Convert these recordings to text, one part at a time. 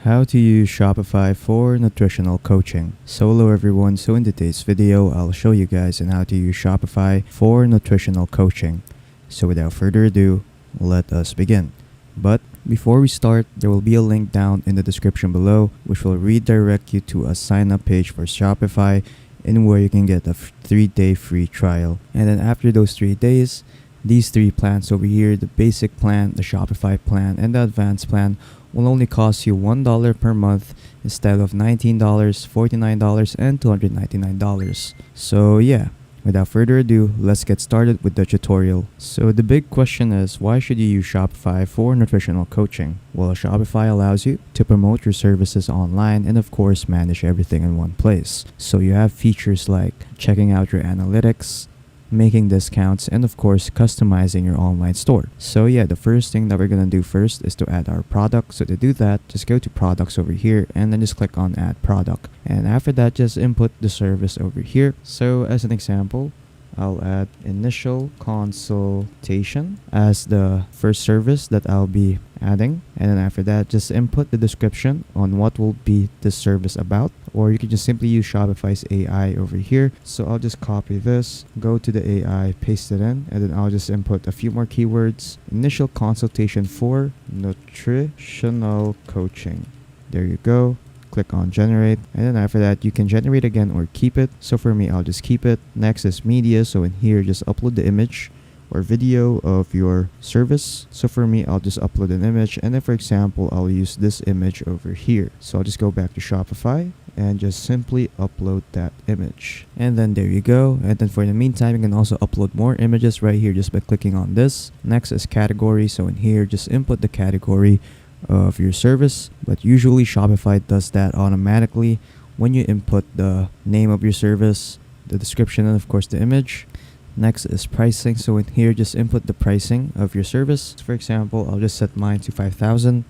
How to use Shopify for nutritional coaching. So hello everyone, so in today's video, I'll show you guys on how to use Shopify for nutritional coaching. So without further ado, let us begin. But before we start, there will be a link down in the description below which will redirect you to a sign up page for Shopify in where you can get a 3-day free trial. And then after those 3 days, these 3 plans over here, the basic plan, the Shopify plan, and the advanced plan will only cost you $1 per month instead of $19, $49, and $299. So yeah, without further ado, let's get started with the tutorial. So the big question is, why should you use Shopify for nutritional coaching? Well, Shopify allows you to promote your services online and of course manage everything in one place. So you have features like checking out your analytics, making discounts, and of course customizing your online store. So yeah, the first thing that we're gonna do first is to add our product. So to do that, just go to products over here and then just click on add product, and after that just input the service over here. So as an example, I'll add initial consultation as the first service that I'll be adding, and then after that just input the description on what will be this service about, or you can just simply use Shopify's AI over here. So I'll just copy this, go to the AI, paste it in, and then I'll just input a few more keywords. Initial consultation for nutritional coaching. There you go. Click on generate, and then after that you can generate again or keep it. So for me, I'll just keep it. Next is media. So in here just upload the image or video of your service. So for me, I'll just upload an image, and then for example I'll use this image over here. So I'll just go back to Shopify and just simply upload that image, and then there you go. And then for the meantime, you can also upload more images right here just by clicking on this. Next is category. So in here just input the category of your service, but usually Shopify does that automatically when you input the name of your service, the description, and of course the image. Next is pricing. So in here just input the pricing of your service. For example, I'll just set mine to 5,000,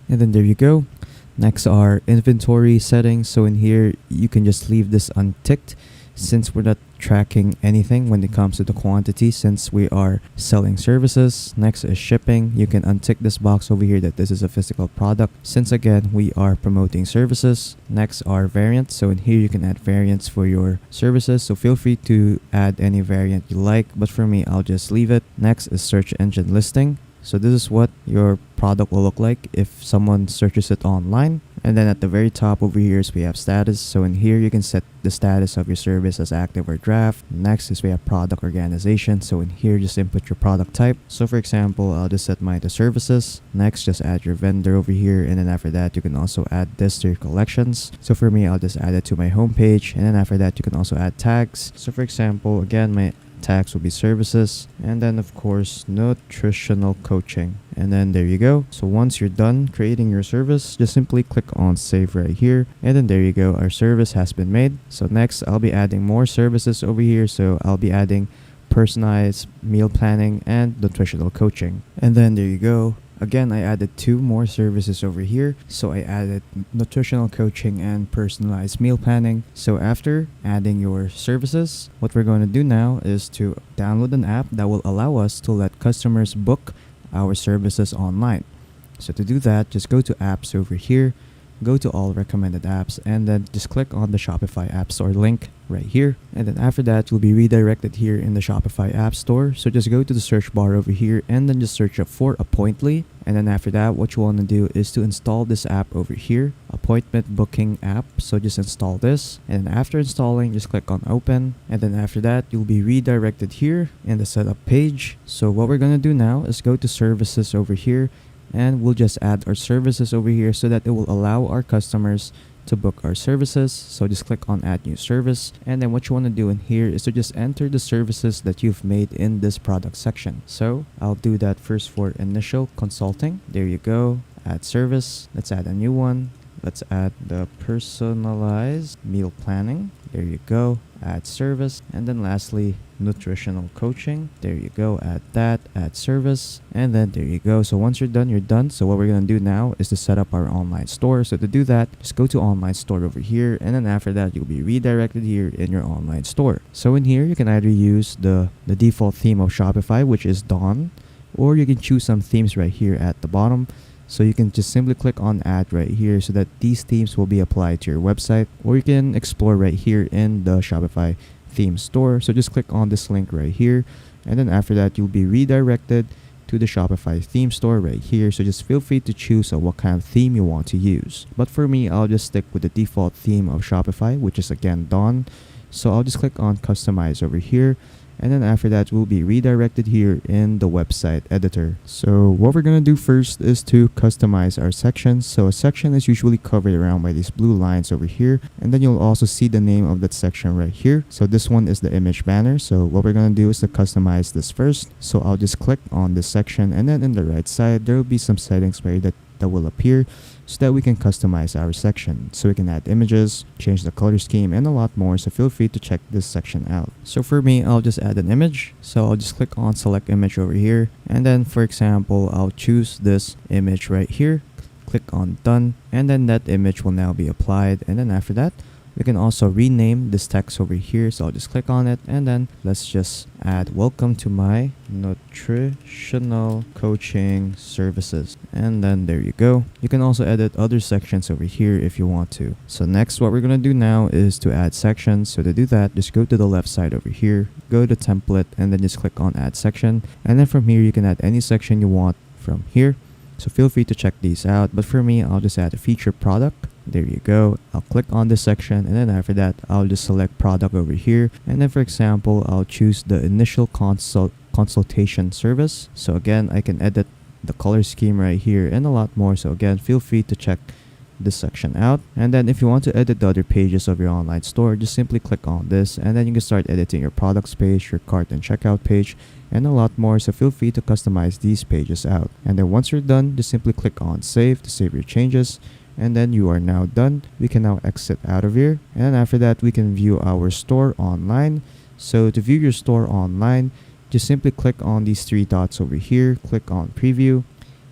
and then there you go. Next are inventory settings. So in here you can just leave this unticked since we're not tracking anything when it comes to the quantity since we are selling services. Next is shipping. You can untick this box over here that this is a physical product since again we are promoting services. Next are variants. So in here you can add variants for your services, so feel free to add any variant you like, but for me I'll just leave it. Next is search engine listing. So this is what your product will look like if someone searches it online. And then at the very top over here is we have status. So in here you can set the status of your service as active or draft. Next is we have product organization. So in here just input your product type. So for example, I'll just set mine to services. Next, just add your vendor over here, and then after that you can also add this to your collections. So for me, I'll just add it to my homepage, and then after that you can also add tags. So for example, again, my tags will be services, and then of course nutritional coaching, and then there you go. So once you're done creating your service, just simply click on save right here, and then there you go, our service has been made. So next I'll be adding more services over here. So I'll be adding personalized meal planning and nutritional coaching, and then there you go. Again, I added 2 more services over here. So I added nutritional coaching and personalized meal planning. So after adding your services, what we're going to do now is to download an app that will allow us to let customers book our services online. So to do that, just go to apps over here, go to all recommended apps, and then just click on the Shopify App Store link right here. And then after that, you'll be redirected here in the Shopify App Store. So just go to the search bar over here and then just search up for Appointly. And then after that, what you want to do is to install this app over here, appointment booking app. So just install this, and after installing, just click on open, and then after that you'll be redirected here in the setup page. So what we're going to do now is go to services over here, and we'll just add our services over here so that it will allow our customers to book our services. So just click on add new service, and then what you want to do in here is to just enter the services that you've made in this product section. So I'll do that first for initial consulting. There you go, add service. Let's add a new one. Let's add the personalized meal planning. There you go, add service. And then lastly, nutritional coaching. There you go, add that, add service, and then there you go. So once you're done, you're done. So what we're going to do now is to set up our online store. So to do that, just go to online store over here, and then after that you'll be redirected here in your online store. So in here you can either use the default theme of Shopify, which is Dawn, or you can choose some themes right here at the bottom. So you can just simply click on add right here so that these themes will be applied to your website, or you can explore right here in the Shopify theme store. So just click on this link right here, and then after that you'll be redirected to the Shopify theme store right here. So just feel free to choose what kind of theme you want to use. But for me, I'll just stick with the default theme of Shopify, which is again Dawn. So I'll just click on customize over here, and then after that we'll be redirected here in the website editor. So what we're gonna do first is to customize our sections. So a section is usually covered around by these blue lines over here, and then you'll also see the name of that section right here. So this one is the image banner. So what we're gonna do is to customize this first. So I'll just click on this section, and then in the right side there will be some settings right that will appear so that we can customize our section. So we can add images, change the color scheme, and a lot more. So feel free to check this section out. So for me, I'll just add an image. So I'll just click on select image over here, and then for example I'll choose this image right here, click on done, and then that image will now be applied. And then after that we can also rename this text over here. So I'll just click on it, and then let's just add welcome to my nutritional coaching services, and then there you go. You can also edit other sections over here if you want to. So next, what we're gonna do now is to add sections. So to do that, just go to the left side over here, go to template, and then just click on add section, and then from here you can add any section you want from here. So feel free to check these out, but for me I'll just add a featured product. There you go. I'll click on this section, and then after that I'll just select product over here, and then for example I'll choose the initial consultation service. So again, I can edit the color scheme right here and a lot more. So again, feel free to check this section out. And then if you want to edit the other pages of your online store, just simply click on this, and then you can start editing your products page, your cart and checkout page, and a lot more. So feel free to customize these pages out. And then once you're done, just simply click on save to save your changes, and then you are now done. We can now exit out of here, and then after that we can view our store online. So to view your store online, just simply click on these three dots over here, click on preview,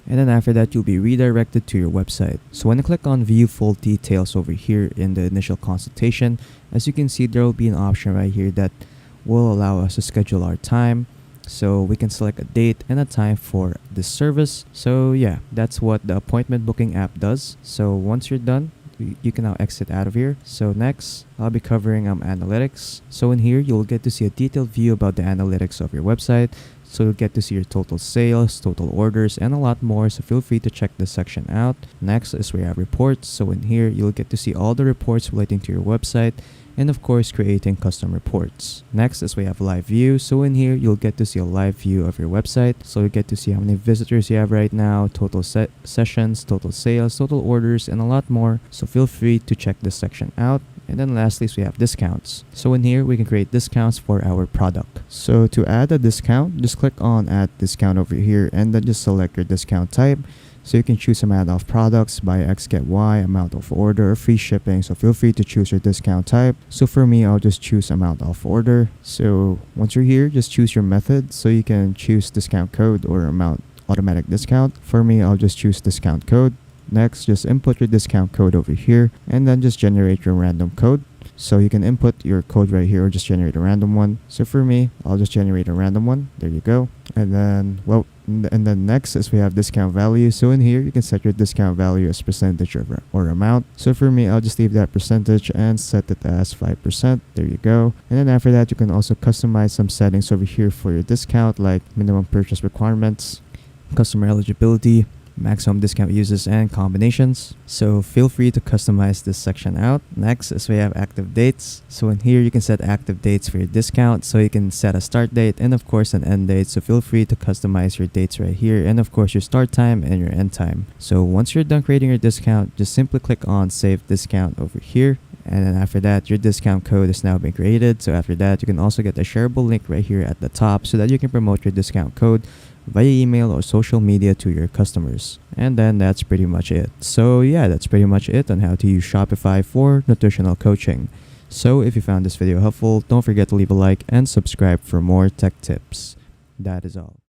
and then after that you'll be redirected to your website. So when you click on view full details over here in the initial consultation, as you can see there will be an option right here that will allow us to schedule our time. So we can select a date and a time for this service. So yeah, that's what the appointment booking app does. So once you're done, you can now exit out of here. So next, I'll be covering analytics. So in here, you'll get to see a detailed view about the analytics of your website. So you'll get to see your total sales, total orders, and a lot more. So feel free to check this section out. Next is we have reports. So in here, you'll get to see all the reports relating to your website, and of course creating custom reports. Next is we have live view. So in here you'll get to see a live view of your website. So you get to see how many visitors you have right now, total sessions, total sales, total orders, and a lot more. So feel free to check this section out. And then lastly, we have discounts. So in here we can create discounts for our product. So to add a discount, just click on add discount over here, and then just select your discount type. So you can choose amount of products, buy X get Y, amount of order, or free shipping. So feel free to choose your discount type. So for me, I'll just choose amount of order. So once you're here, just choose your method. So you can choose discount code or amount automatic discount. For me, I'll just choose discount code. Next, just input your discount code over here, and then just generate your random code. So you can input your code right here or just generate a random one. So for me, I'll just generate a random one. There you go. And then, and then next is we have discount value. So in here, you can set your discount value as percentage or amount. So for me, I'll just leave that percentage and set it as 5%. There you go. And then after that, you can also customize some settings over here for your discount, like minimum purchase requirements, customer eligibility, maximum discount uses, and combinations. So feel free to customize this section out. Next is we have active dates. So in here you can set active dates for your discount. So you can set a start date and of course an end date. So feel free to customize your dates right here, and of course your start time and your end time. So once you're done creating your discount, just simply click on save discount over here. And then after that, your discount code is now being created. So after that, you can also get a shareable link right here at the top so that you can promote your discount code via email or social media to your customers. And then that's pretty much it. So yeah, that's pretty much it on how to use Shopify for nutritional coaching. So if you found this video helpful, don't forget to leave a like and subscribe for more tech tips. That is all.